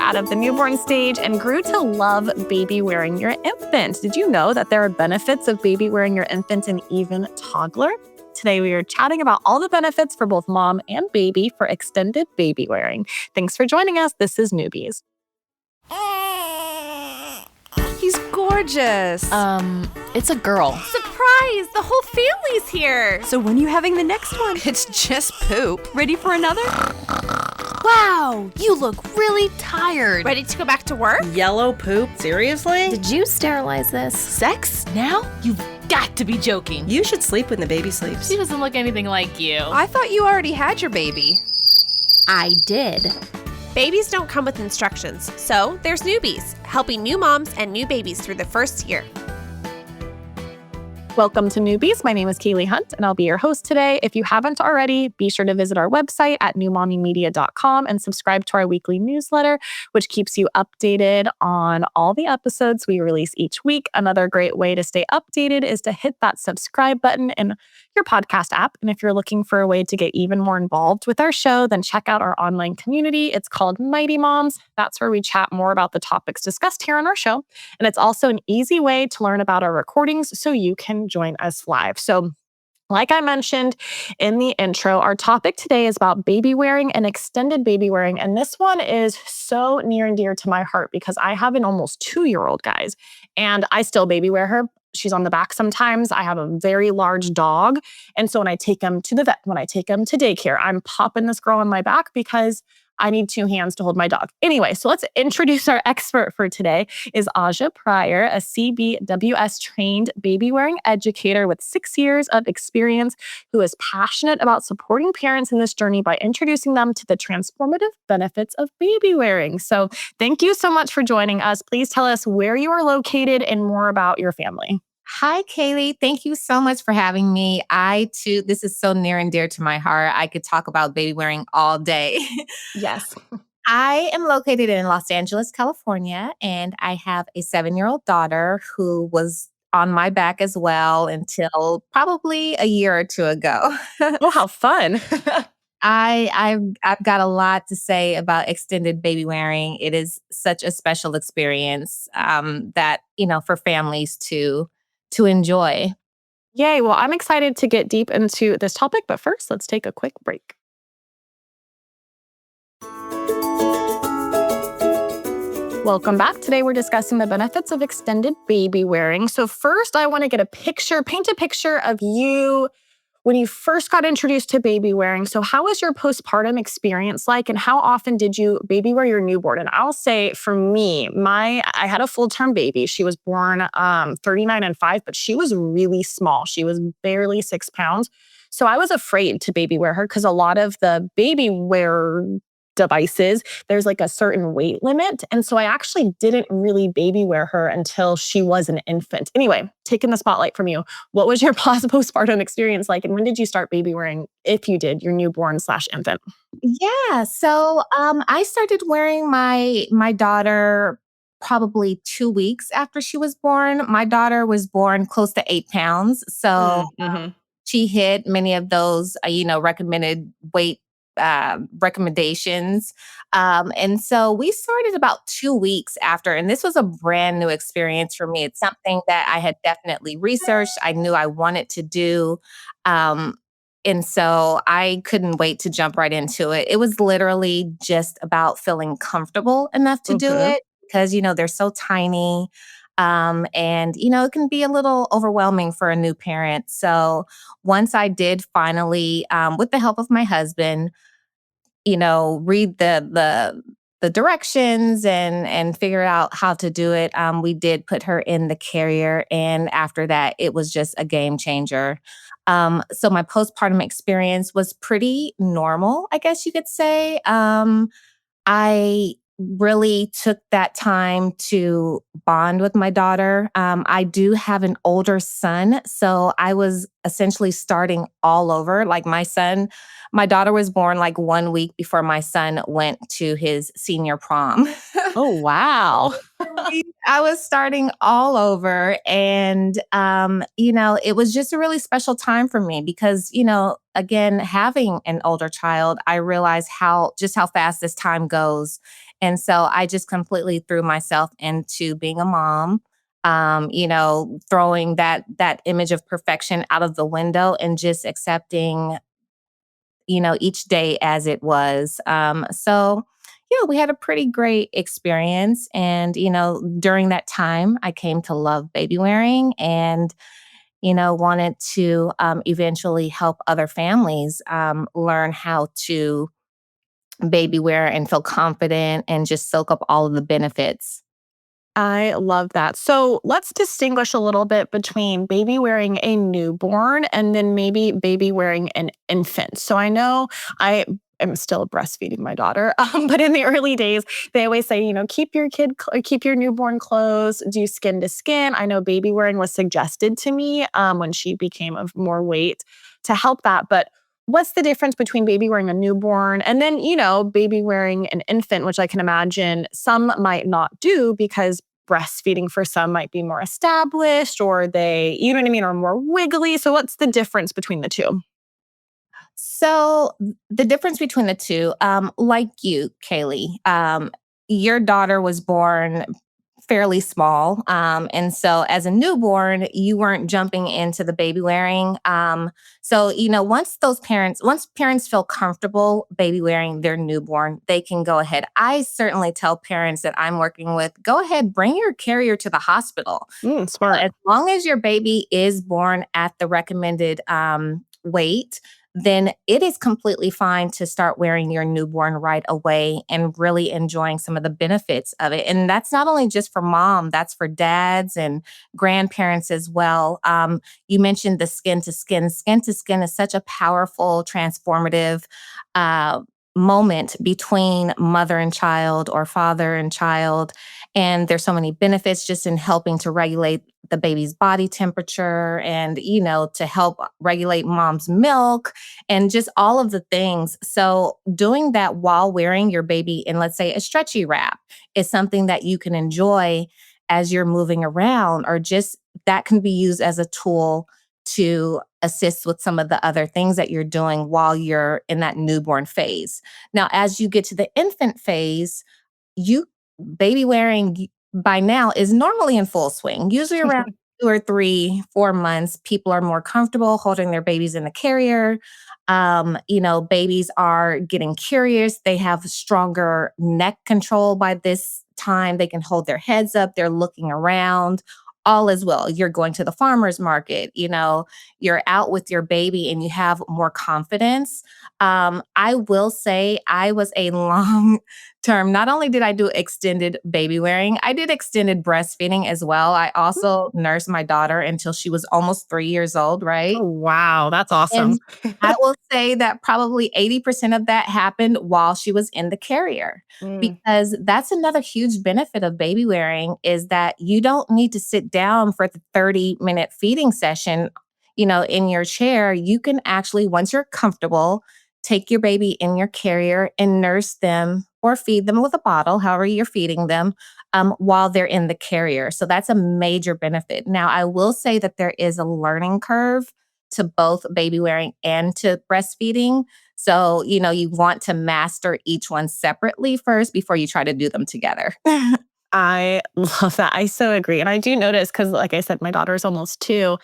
out of the newborn stage and grew to love baby wearing your infant. Did you know that there are benefits of baby wearing your infant and even toddler? Today, we are chatting about all the benefits for both mom and baby for extended baby wearing. Thanks for joining us. This is Newbies. He's gorgeous. It's a girl. Surprise! The whole family's here. So when are you having the next one? It's just poop. Ready for another? Wow, you look really tired. Ready to go back to work? Yellow poop? Seriously? Did you sterilize this? Sex? Now? You've got to be joking. You should sleep when the baby sleeps. She doesn't look anything like you. I thought you already had your baby. I did. Babies don't come with instructions, so there's Newbies, helping new moms and new babies through the first year. Welcome to Newbies. My name is Kaylee Hunt, and I'll be your host today. If you haven't already, be sure to visit our website at newmommymedia.com and subscribe to our weekly newsletter, which keeps you updated on all the episodes we release each week. Another great way to stay updated is to hit that subscribe button in your podcast app. And if you're looking for a way to get even more involved with our show, then check out our online community. It's called Mighty Moms. That's where we chat more about the topics discussed here on our show. And it's also an easy way to learn about our recordings so you can join us live. So like I mentioned in the intro, our topic today is about baby wearing and extended baby wearing. And this one is so near and dear to my heart because I have an almost 2-year-old, guys, and I still baby wear her. She's on the back sometimes. I have a very large dog. And so when I take him to the vet, when I take him to daycare, I'm popping this girl on my back because I need 2 hands to hold my dog. Anyway, so let's introduce our expert for today is Aja Pryor, a CBWS trained baby wearing educator with 6 years of experience who is passionate about supporting parents in this journey by introducing them to the transformative benefits of baby wearing. So thank you so much for joining us. Please tell us where you are located and more about your family. Hi, Kaylee. Thank you so much for having me. This is so near and dear to my heart. I could talk about baby wearing all day. Yes. I am located in Los Angeles, California, and I have a 7-year-old daughter who was on my back as well until probably a year or two ago. Oh, how fun. I've got a lot to say about extended baby wearing. It is such a special experience that, for families to enjoy. Yay. Well, I'm excited to get deep into this topic, but first, let's take a quick break. Welcome back. Today, we're discussing the benefits of extended baby wearing. So first, I want to paint a picture of you when you first got introduced to baby wearing. So how was your postpartum experience like, and how often did you baby wear your newborn? And I'll say for me, I had a full-term baby. She was born 39 and 5, but she was really small. She was barely 6 pounds. So I was afraid to baby wear her because a lot of the baby wear devices, there's like a certain weight limit. And so I actually didn't really baby wear her until she was an infant. Anyway, taking the spotlight from you, what was your postpartum experience like? And when did you start baby wearing, if you did, your newborn/infant? Yeah. So I started wearing my daughter probably 2 weeks after she was born. My daughter was born close to 8 pounds. So she hit many of those, recommended weight recommendations. And so we started about 2 weeks after, and this was a brand new experience for me. It's something that I had definitely researched. I knew I wanted to do. And so I couldn't wait to jump right into it. It was literally just about feeling comfortable enough to do it because, they're so tiny. And, it can be a little overwhelming for a new parent. So once I did finally, with the help of my husband, read the directions and figure out how to do it, we did put her in the carrier. And after that, it was just a game changer. So my postpartum experience was pretty normal, I guess you could say. I really took that time to bond with my daughter. I do have an older son, so I was essentially starting all over. Like my daughter was born like 1 week before my son went to his senior prom. Oh, wow. I was starting all over. And, it was just a really special time for me because, again, having an older child, I realized how fast this time goes. And so I just completely threw myself into being a mom. Throwing that image of perfection out of the window and just accepting, each day as it was. Yeah, we had a pretty great experience. And, during that time, I came to love baby wearing and, wanted to eventually help other families learn how to baby wear and feel confident and just soak up all of the benefits. I love that. So let's distinguish a little bit between baby wearing a newborn and then maybe baby wearing an infant. So I know I am still breastfeeding my daughter, but in the early days, they always say, keep your keep your newborn clothes, do skin to skin. I know baby wearing was suggested to me when she became of more weight to help that, but what's the difference between baby wearing a newborn and then, baby wearing an infant, which I can imagine some might not do because breastfeeding for some might be more established or they, you know what I mean, are more wiggly. So what's the difference between the two? So the difference between the two, like you, Kaylee, your daughter was born fairly small. And so as a newborn, you weren't jumping into the baby wearing. Once parents feel comfortable baby wearing their newborn, they can go ahead. I certainly tell parents that I'm working with, go ahead, bring your carrier to the hospital. Smart. As long as your baby is born at the recommended weight, then it is completely fine to start wearing your newborn right away and really enjoying some of the benefits of it. And that's not only just for mom, that's for dads and grandparents as well. You mentioned the skin to skin. Skin to skin is such a powerful, transformative moment between mother and child or father and child. And there's so many benefits just in helping to regulate the baby's body temperature and, to help regulate mom's milk and just all of the things. So doing that while wearing your baby in, let's say, a stretchy wrap is something that you can enjoy as you're moving around, or just that can be used as a tool to assist with some of the other things that you're doing while you're in that newborn phase. Now, as you get to the infant phase, you baby wearing by now is normally in full swing. Usually around 2 or 3, 4 months, people are more comfortable holding their babies in the carrier. Babies are getting curious. They have stronger neck control by this time. They can hold their heads up. They're looking around. All is well. You're going to the farmer's market, you're out with your baby and you have more confidence. I will say I was a long term. Not only did I do extended baby wearing, I did extended breastfeeding as well. I also nursed my daughter until she was almost 3 years old, Oh, right? wow. That's awesome. And I will say that probably 80% of that happened while she was in the carrier, Mm. because that's another huge benefit of baby wearing is that you don't need to sit down for the 30-minute feeding session, in your chair. You can actually, once you're comfortable, take your baby in your carrier and nurse them or feed them with a bottle, however you're feeding them, while they're in the carrier. So that's a major benefit. Now, I will say that there is a learning curve to both baby wearing and to breastfeeding. So, you want to master each one separately first before you try to do them together. I love that. I so agree. And I do notice because, like I said, my daughter's almost 2.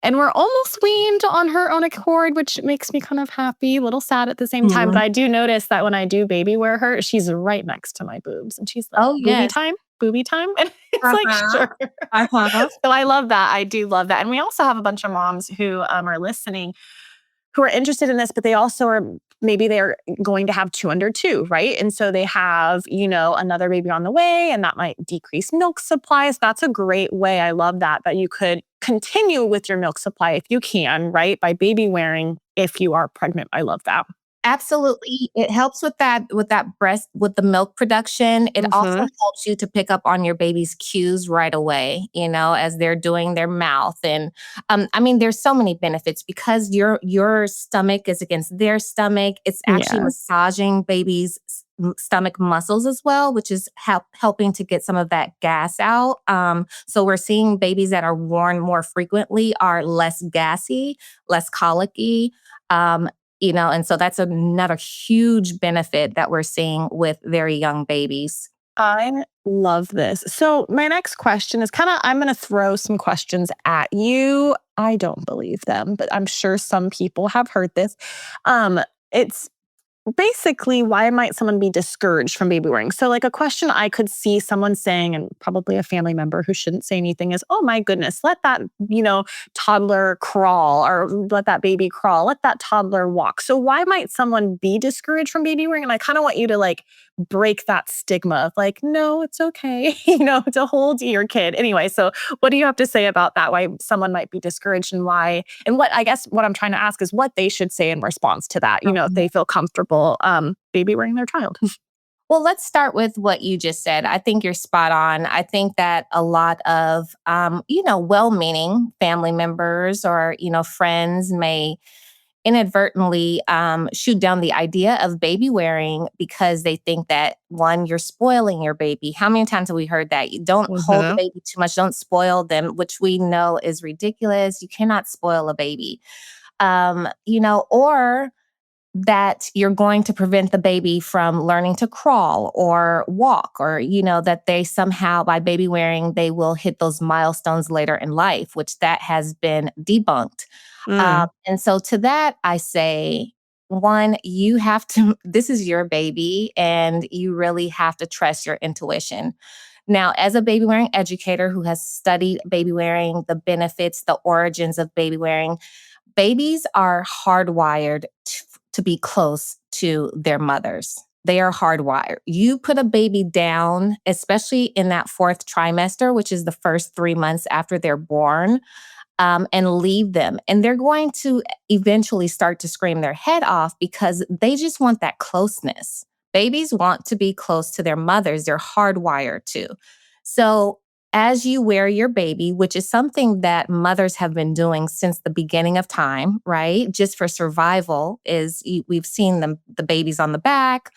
And we're almost weaned on her own accord, which makes me kind of happy, a little sad at the same time. But Mhm. I do notice that when I do baby wear her, she's right next to my boobs. And she's like, Oh, booby yes. time, booby time. And it's like, Uh-huh. sure. Uh-huh. So I love that. I do love that. And we also have a bunch of moms who are listening who are interested in this, but they also are maybe they're going to have 2 under 2, right? And so they have, another baby on the way, and that might decrease milk supplies. That's a great way. I love that you could continue with your milk supply if you can, right? By baby wearing if you are pregnant. I love that. Absolutely. It helps with the milk production. It also Mhm. helps you to pick up on your baby's cues right away, as they're doing their mouth. And there's so many benefits because your stomach is against their stomach. It's actually Yeah. massaging baby's stomach muscles as well, which is helping to get some of that gas out. So we're seeing babies that are worn more frequently are less gassy, less colicky. Um, And so that's another huge benefit that we're seeing with very young babies. I love this. So, my next question is I'm going to throw some questions at you. I don't believe them, but I'm sure some people have heard this. It's basically, why might someone be discouraged from baby wearing? So, like a question I could see someone saying, and probably a family member who shouldn't say anything, is, oh my goodness, let that, toddler crawl, or let that baby crawl, let that toddler walk. So, why might someone be discouraged from baby wearing? And I kind of want you to break that stigma of no, it's okay, to hold your kid. Anyway, so what do you have to say about that? Why someone might be discouraged, and why, and what I guess what I'm trying to ask is what they should say in response to that, if they feel comfortable baby wearing their child. Well, let's start with what you just said. I think you're spot on. I think that a lot of, well-meaning family members or, friends may inadvertently shoot down the idea of baby wearing because they think that, one, you're spoiling your baby. How many times have we heard that? You don't hold the baby too much, don't spoil them, which we know is ridiculous. You cannot spoil a baby. Or that you're going to prevent the baby from learning to crawl or walk, or, that they somehow, by baby wearing, they will hit those milestones later in life, which that has been debunked. And so to that, I say, one, you have to, this is your baby, and you really have to trust your intuition. Now, as a baby wearing educator who has studied baby wearing, the benefits, the origins of baby wearing, babies are hardwired to be close to their mothers. They are hardwired. You put a baby down, especially in that fourth trimester, which is the first 3 months after they're born, and leave them. And they're going to eventually start to scream their head off because they just want that closeness. Babies want to be close to their mothers. They're hardwired to. So as you wear your baby, which is something that mothers have been doing since the beginning of time, right? Just for survival, we've seen the babies on the back.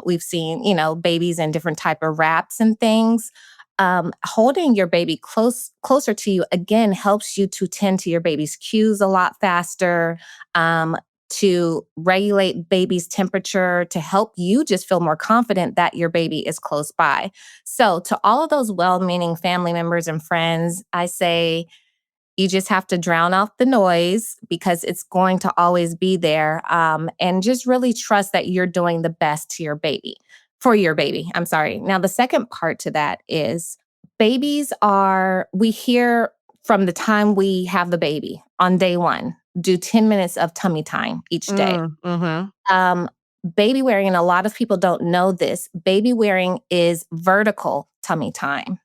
We've seen, babies in different type of wraps and things. Holding your baby closer to you, again, helps you to tend to your baby's cues a lot faster, to regulate baby's temperature, to help you just feel more confident that your baby is close by. So to all of those well-meaning family members and friends, I say, you just have to drown out the noise because it's going to always be there. And just really trust that you're doing the best for your baby. I'm sorry. Now, the second part to that is we hear from the time we have the baby on day one, do 10 minutes of tummy time each day. Baby wearing, and a lot of people don't know this, baby wearing is vertical tummy time.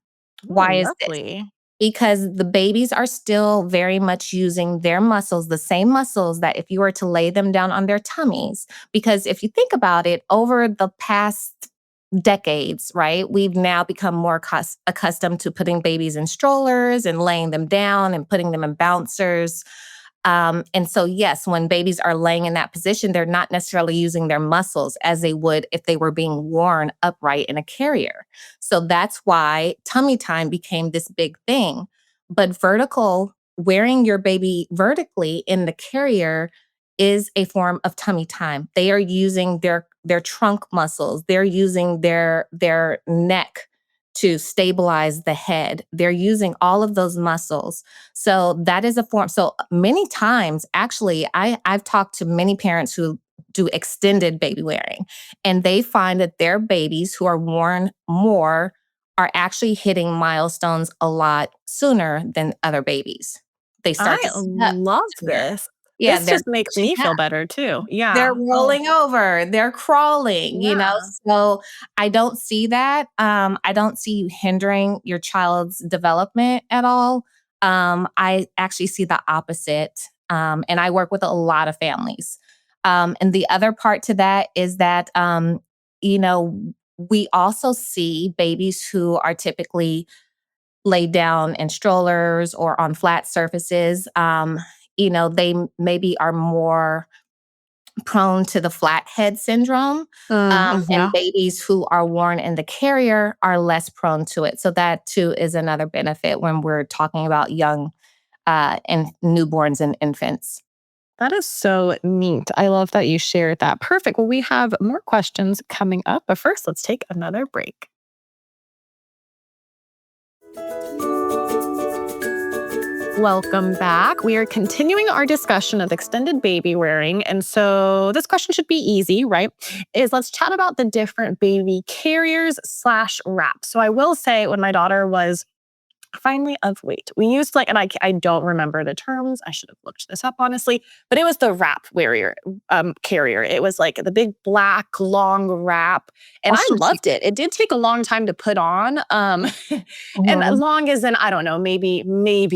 Why is this? Because the babies are still very much using their muscles, the same muscles that if you were to lay them down on their tummies. Because if you think about it, over the past decades, right, we've now become more accustomed to putting babies in strollers and laying them down and putting them in bouncers. And so, yes, when babies are laying in that position, they're not necessarily using their muscles as they would if they were being worn upright in a carrier. So that's why tummy time became this big thing. But wearing your baby vertically in the carrier is a form of tummy time. They are using their trunk muscles. They're using their neck to stabilize the head. They're using all of those muscles. So that is a form. So many times, actually, I've talked to many parents who do extended baby wearing, and they find that their babies who are worn more are actually hitting milestones a lot sooner than other babies. They start I to sit up love sooner. this. Yeah, This just makes me feel better too. Yeah. they're rolling over, they're crawling, Yeah. So I don't see that. I don't see you hindering your child's development at all. I actually see the opposite. And I work with a lot of families. And the other part to that is that, we also see babies who are typically laid down in strollers or on flat surfaces. They maybe are more prone to the flathead syndrome. And babies who are worn in the carrier are less prone to it. So that too is another benefit when we're talking about young and newborns and infants. That is so neat. I love that you shared that. Perfect. Well, we have more questions coming up, but first, let's take another break. Welcome back. We are continuing our discussion of extended baby wearing. And so this question should be easy, right? Let's chat about the different baby carriers/wraps. So I will say when my daughter was finally of weight, we used like, and I don't remember the terms. I should have looked this up honestly, but it was the wrap carrier. It was like the big black long wrap, and I loved it. It did take a long time to put on, and as long as in I don't know, maybe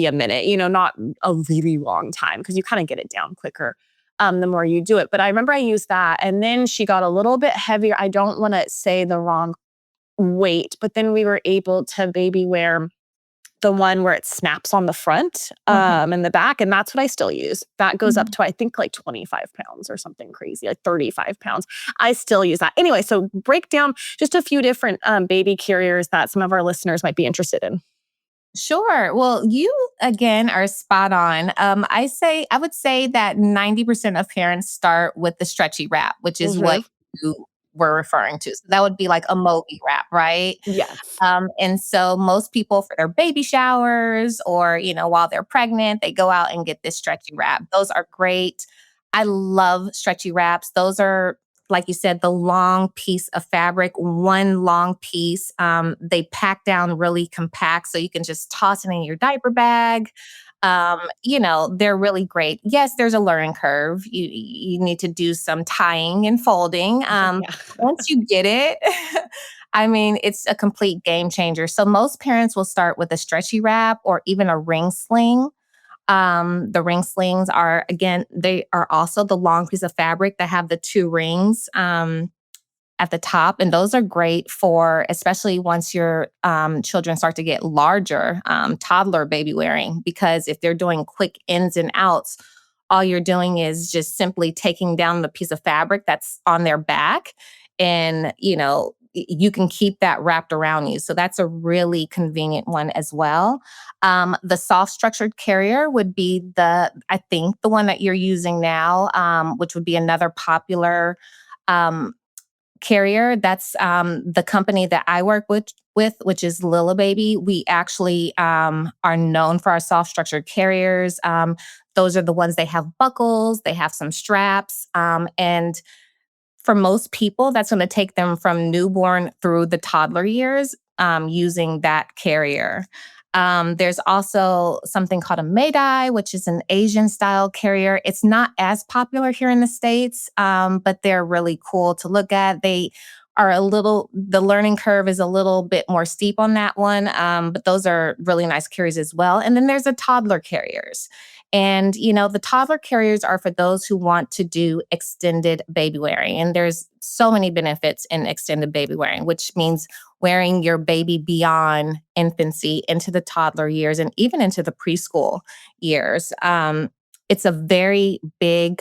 a minute. Not a really long time because you kind of get it down quicker. The more you do it. But I remember I used that, and then she got a little bit heavier. I don't want to say the wrong weight, but then we were able to baby wear the one where it snaps on the front and the back. And that's what I still use. That goes up to, I think, like 25 pounds or something crazy, like 35 pounds. I still use that. Anyway, so break down just a few different baby carriers that some of our listeners might be interested in. Sure. Well, you again are spot on. I would say that 90% of parents start with the stretchy wrap, which is what you were referring to. So that would be like a Mogi wrap, right? Yes. And so most people for their baby showers or, while they're pregnant, they go out and get this stretchy wrap. Those are great. I love stretchy wraps. Those are, like you said, the long piece of fabric, one long piece. They pack down really compact so you can just toss it in your diaper bag. They're really great. Yes, there's a learning curve. You need to do some tying and folding. Once you get it, I mean, it's a complete game changer. So most parents will start with a stretchy wrap or even a ring sling. The ring slings are, again, they are also the long piece of fabric that have the two rings at the top. And those are great for, especially once your children start to get larger, toddler baby wearing, because if they're doing quick ins and outs, all you're doing is just simply taking down the piece of fabric that's on their back. And, you can keep that wrapped around you. So that's a really convenient one as well. The soft structured carrier would be I think the one that you're using now, which would be another popular carrier. That's the company that I work with, which is Lila Baby. We actually are known for our soft structured carriers. Those are the ones they have buckles, they have some straps, and for most people, that's going to take them from newborn through the toddler years using that carrier. There's also something called a Meidai, which is an Asian style carrier. It's not as popular here in the States, but they're really cool to look at. The learning curve is a little bit more steep on that one, but those are really nice carriers as well. And then there's the toddler carriers. And, the toddler carriers are for those who want to do extended baby wearing. And there's so many benefits in extended baby wearing, which means wearing your baby beyond infancy into the toddler years and even into the preschool years. It's a very big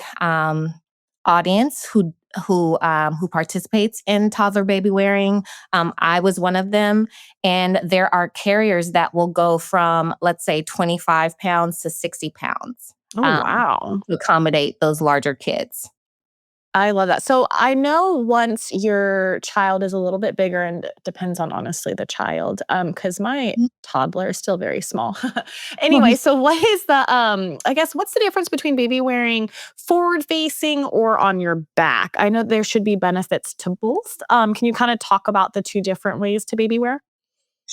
audience who participates in toddler baby wearing. I was one of them. And there are carriers that will go from, let's say, 25 pounds to 60 pounds. Oh, wow. To accommodate those larger kids. I love that. So I know once your child is a little bit bigger, and it depends on honestly the child, because my toddler is still very small. Anyway, so what is what's the difference between baby wearing forward facing or on your back? I know there should be benefits to both. Can you kind of talk about the two different ways to baby wear?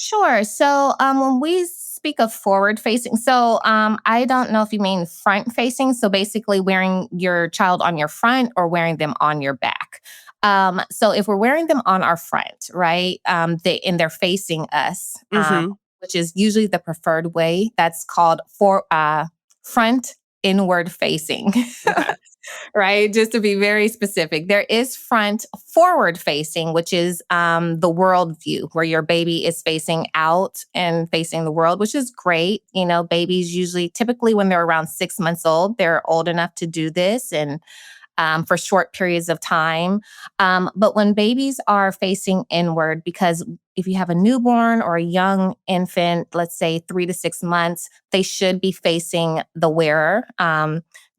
Sure. So when we speak of forward facing, so I don't know if you mean front facing. So basically wearing your child on your front or wearing them on your back. So if we're wearing them on our front, right, they're facing us, which is usually the preferred way. That's called front inward facing. Right? Just to be very specific, there is front forward facing, which is the world view, where your baby is facing out and facing the world, which is great. Babies typically when they're around 6 months old, they're old enough to do this and for short periods of time. But when babies are facing inward, because if you have a newborn or a young infant, let's say 3 to 6 months, they should be facing the wearer.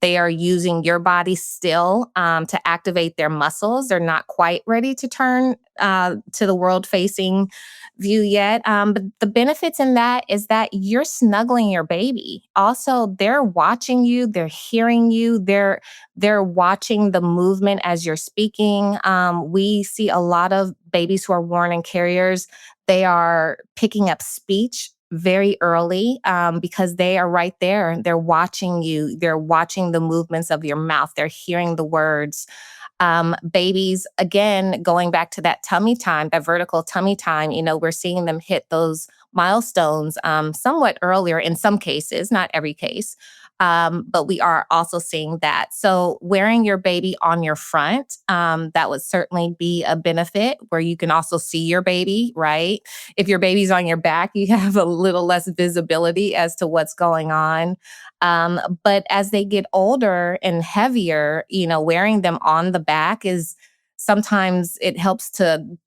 They are using your body still to activate their muscles. They're not quite ready to turn to the world facing view yet. But the benefits in that is that you're snuggling your baby. Also, they're watching you, they're hearing you, they're watching the movement as you're speaking. We see a lot of babies who are born in carriers. They are picking up speech very early because they are right there. They're watching you. They're watching the movements of your mouth. They're hearing the words. Babies, again, going back to that tummy time, that vertical tummy time, we're seeing them hit those milestones somewhat earlier in some cases, not every case. But we are also seeing that. So wearing your baby on your front, that would certainly be a benefit where you can also see your baby, right? If your baby's on your back, you have a little less visibility as to what's going on. But as they get older and heavier, wearing them on the back is sometimes it helps to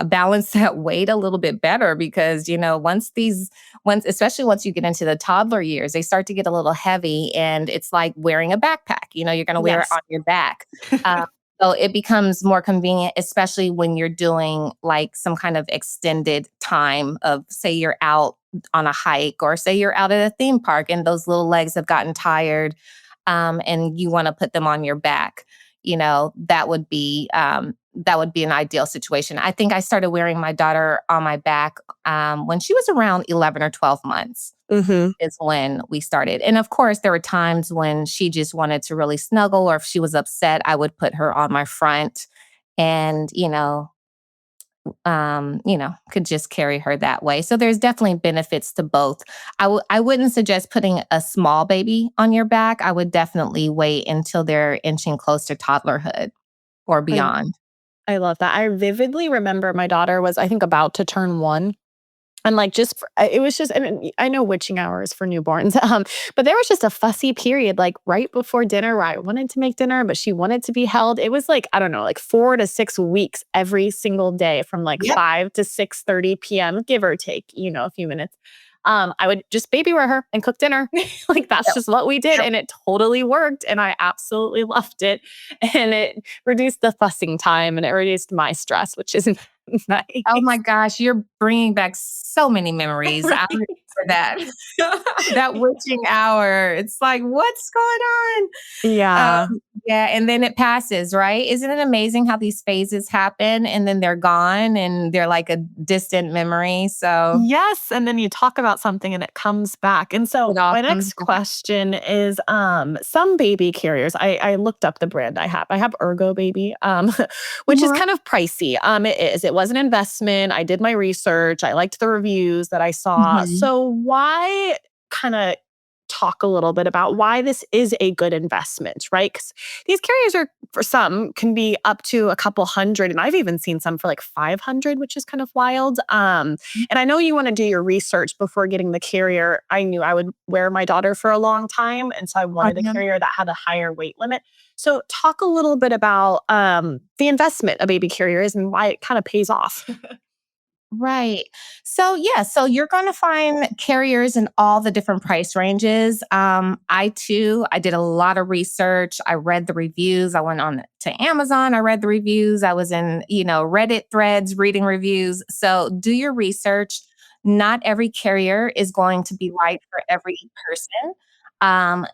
balance that weight a little bit better because especially once you get into the toddler years, they start to get a little heavy, and it's like wearing a backpack. You're going to wear it Yes. on your back. So it becomes more convenient, especially when you're doing like some kind of extended time of, say, you're out on a hike, or say you're out at a theme park and those little legs have gotten tired, and you want to put them on your back. That would be an ideal situation. I think I started wearing my daughter on my back when she was around 11 or 12 months. Mm-hmm. Is when we started. And of course, there were times when she just wanted to really snuggle, or if she was upset, I would put her on my front and, could just carry her that way. So there's definitely benefits to both. I wouldn't suggest putting a small baby on your back. I would definitely wait until they're inching close to toddlerhood or beyond. I love that. I vividly remember my daughter was, I think, about to turn 1. And like it was just, I know witching hours for newborns, but there was just a fussy period, like right before dinner, where I wanted to make dinner, but she wanted to be held. It was like, I don't know, like 4 to 6 weeks every single day from like Yep. 5 to 6:30 p.m., give or take, a few minutes. I would just baby wear her and cook dinner. Like that's Yep. just what we did. Yep. And it totally worked. And I absolutely loved it. And it reduced the fussing time and it reduced my stress, which is nice. Oh my gosh, you're bringing back so many memories. I remember that. That witching hour. It's like, what's going on? Yeah. Yeah, and then it passes, right? Isn't it amazing how these phases happen and then they're gone and they're like a distant memory? So Yes, and then you talk about something and it comes back. And so it all my comes next back. question is some baby carriers. I looked up the brand I have. I have Ergo Baby, which is kind of pricey. It is. It was an investment. I did my research. I liked the reviews that I saw. Mhm. So why kind of talk a little bit about why this is a good investment, right? Because these carriers are, for some, can be up to a couple hundred, and I've even seen some for like 500, which is kind of wild. And I know you want to do your research before getting the carrier. I knew I would wear my daughter for a long time, and so I wanted a carrier that had a higher weight limit. So talk a little bit about the investment a baby carrier is and why it kind of pays off. Right. So yeah, so you're going to find carriers in all the different price ranges. I did a lot of research. I read the reviews. I went on to Amazon. I read the reviews. I was in, Reddit threads reading reviews. So do your research. Not every carrier is going to be right for every person.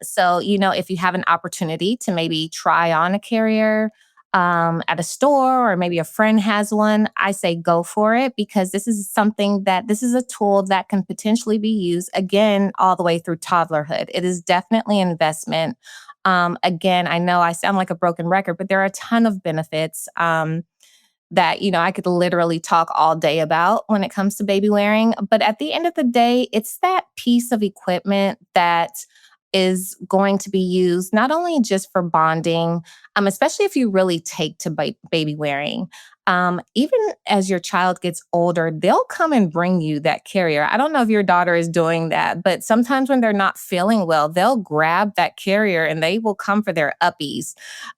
So, if you have an opportunity to maybe try on a carrier, at a store, or maybe a friend has one, I say go for it, because this is a tool that can potentially be used again all the way through toddlerhood. It is definitely an investment. Again, I know I sound like a broken record, but there are a ton of benefits that I could literally talk all day about when it comes to baby wearing. But at the end of the day, it's that piece of equipment that is going to be used not only just for bonding, especially if you really take to baby wearing. Even as your child gets older, they'll come and bring you that carrier. I don't know if your daughter is doing that, but sometimes when they're not feeling well, they'll grab that carrier and they will come for their uppies.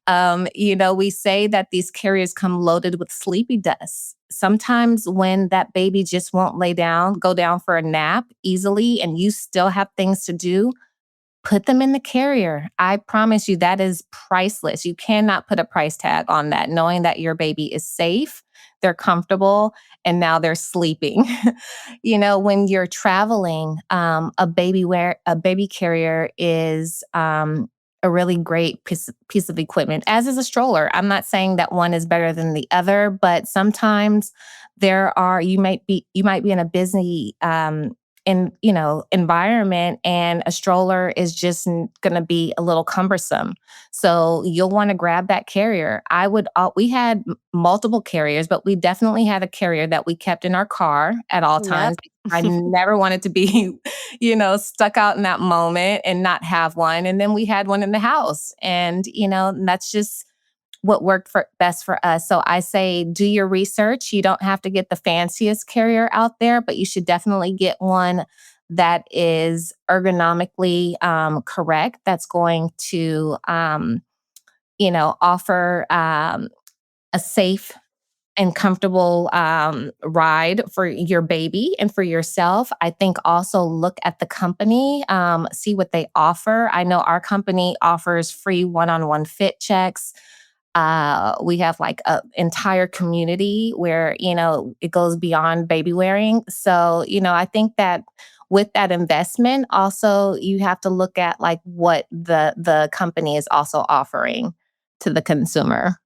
We say that these carriers come loaded with sleepy dust. Sometimes when that baby just won't go down for a nap easily, and you still have things to do, put them in the carrier. I promise you that is priceless. You cannot put a price tag on that, knowing that your baby is safe, they're comfortable, and now they're sleeping. When you're traveling, a baby carrier is a really great piece of equipment, as is a stroller. I'm not saying that one is better than the other, but sometimes you might be in a busy environment, and a stroller is just going to be a little cumbersome. So you'll want to grab that carrier. We had multiple carriers, but we definitely had a carrier that we kept in our car at all times. Yep. I never wanted to be, stuck out in that moment and not have one. And then we had one in the house, and, that's just what worked best for us. So I say, do your research. You don't have to get the fanciest carrier out there, but you should definitely get one that is ergonomically correct. That's going to, offer a safe and comfortable ride for your baby and for yourself. I think also look at the company, see what they offer. I know our company offers free one-on-one fit checks. We have like an entire community where, it goes beyond baby wearing. So, I think that with that investment, also you have to look at like what the company is also offering to the consumer.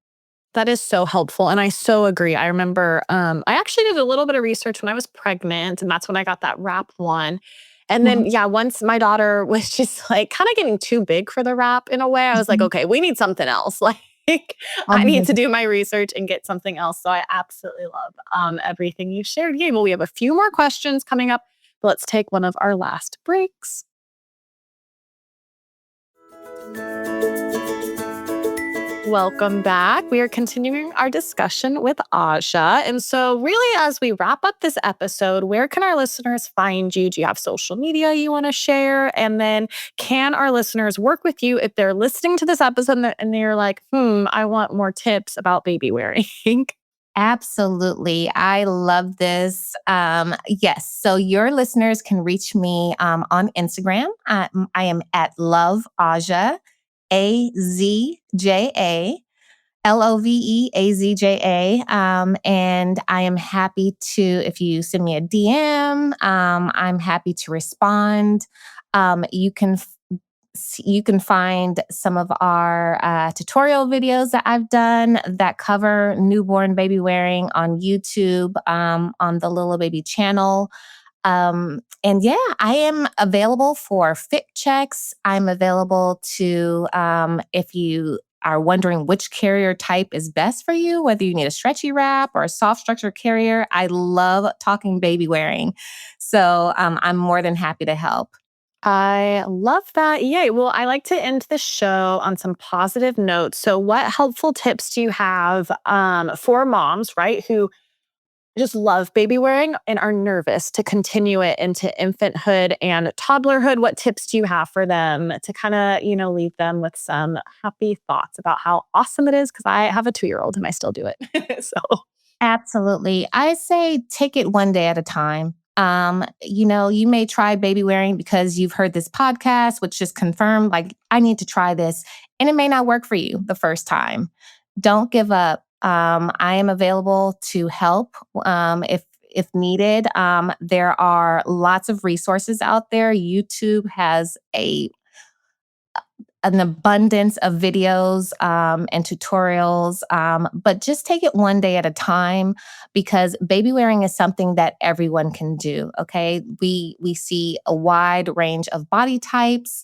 That is so helpful. And I so agree. I remember I actually did a little bit of research when I was pregnant, and that's when I got that wrap one. And then, yeah, once my daughter was just like kind of getting too big for the wrap in a way, I was like, okay, we need something else. Like, I need to do my research and get something else. So I absolutely love everything you shared. Yeah, well, we have a few more questions coming up, but let's take one of our last breaks. Welcome back. We are continuing our discussion with Aja. And so, really, as we wrap up this episode, where can our listeners find you? Do you have social media you want to share? And then, can our listeners work with you if they're listening to this episode and they're like, I want more tips about baby wearing? Absolutely. I love this. Yes. So your listeners can reach me on Instagram. I am at Love Aja, AZJA. LOVEAZJA. And I am happy to, if you send me a DM, I'm happy to respond. You can find some of our tutorial videos that I've done that cover newborn baby wearing on YouTube, on the Little Baby channel. And yeah, I am available for fit checks. I'm available to, if you are wondering which carrier type is best for you, whether you need a stretchy wrap or a soft structure carrier. I love talking baby wearing. So I'm more than happy to help. I love that. Yay. Well, I like to end the show on some positive notes. So, what helpful tips do you have for moms, right, who just love baby wearing and are nervous to continue it into infanthood and toddlerhood? What tips do you have for them to kind of, leave them with some happy thoughts about how awesome it is? Because I have a 2-year-old and I still do it. So, Absolutely. I say take it one day at a time. You may try baby wearing because you've heard this podcast, which just confirmed, like, I need to try this. And it may not work for you the first time. Don't give up. I am available to help if needed. There are lots of resources out there. YouTube has an abundance of videos and tutorials, but just take it one day at a time, because baby wearing is something that everyone can do. Okay, we see a wide range of body types.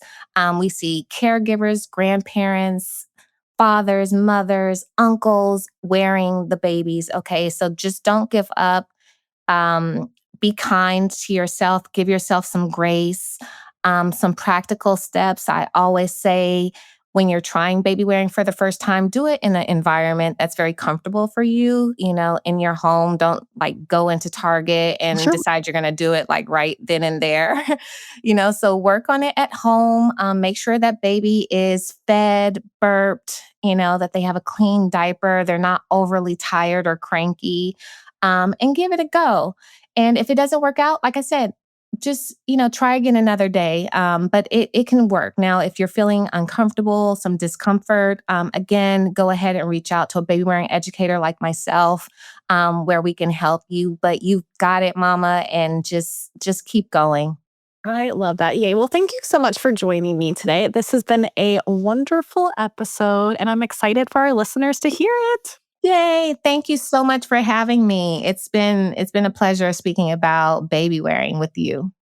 We see caregivers, grandparents, fathers, mothers, uncles wearing the babies. Okay, so just don't give up. Be kind to yourself. Give yourself some grace. Some practical steps. I always say, when you're trying baby wearing for the first time, do it in an environment that's very comfortable for you, in your home. Don't like go into Target and decide you're going to do it like right then and there. So work on it at home. Make sure that baby is fed, burped, that they have a clean diaper. They're not overly tired or cranky, and give it a go. And if it doesn't work out, like I said, just, try again another day. But it can work. Now, if you're feeling uncomfortable, some discomfort, again, go ahead and reach out to a baby wearing educator like myself, where we can help you. But you've got it, mama, and just keep going. I love that. Yay. Well, thank you so much for joining me today. This has been a wonderful episode, and I'm excited for our listeners to hear it. Yay. Thank you so much for having me. It's been a pleasure speaking about baby wearing with you.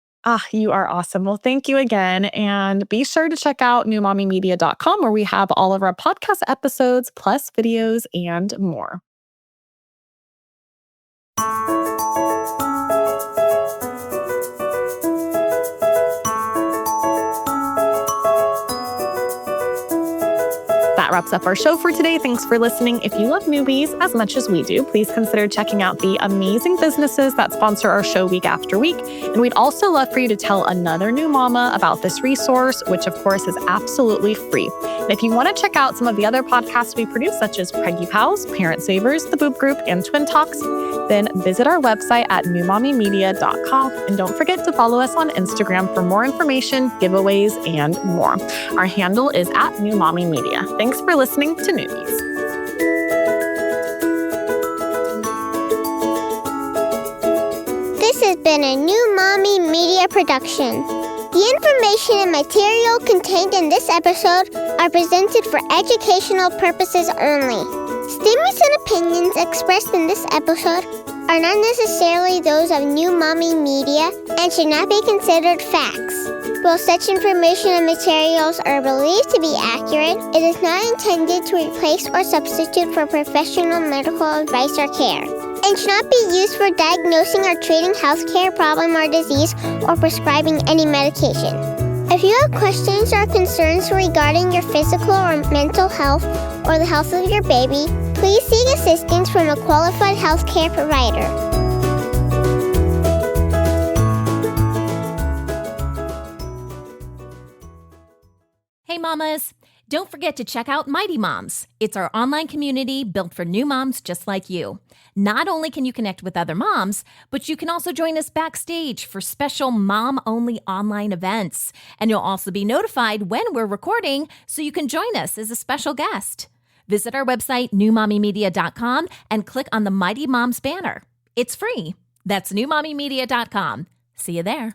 You are awesome. Well, thank you again. And be sure to check out newmommymedia.com where we have all of our podcast episodes, plus videos and more. That wraps up our show for today. Thanks for listening. If you love newbies as much as we do, please consider checking out the amazing businesses that sponsor our show week after week. And we'd also love for you to tell another new mama about this resource, which of course is absolutely free. And if you want to check out some of the other podcasts we produce, such as Preggy Pals, Parent Savers, The Boop Group, and Twin Talks, then visit our website at newmommymedia.com. And don't forget to follow us on Instagram for more information, giveaways, and more. Our handle is at newmommymedia. Thanks for listening to Newbies. This has been a New Mommy Media production. The information and material contained in this episode are presented for educational purposes only. Statements and opinions expressed in this episode are not necessarily those of New Mommy Media and should not be considered facts. While such information and materials are believed to be accurate, it is not intended to replace or substitute for professional medical advice or care, and should not be used for diagnosing or treating healthcare problem or disease or prescribing any medication. If you have questions or concerns regarding your physical or mental health or the health of your baby, please seek assistance from a qualified healthcare provider. Hey, mamas. Don't forget to check out Mighty Moms. It's our online community built for new moms just like you. Not only can you connect with other moms, but you can also join us backstage for special mom-only online events. And you'll also be notified when we're recording so you can join us as a special guest. Visit our website, newmommymedia.com, and click on the Mighty Moms banner. It's free. That's newmommymedia.com. See you there.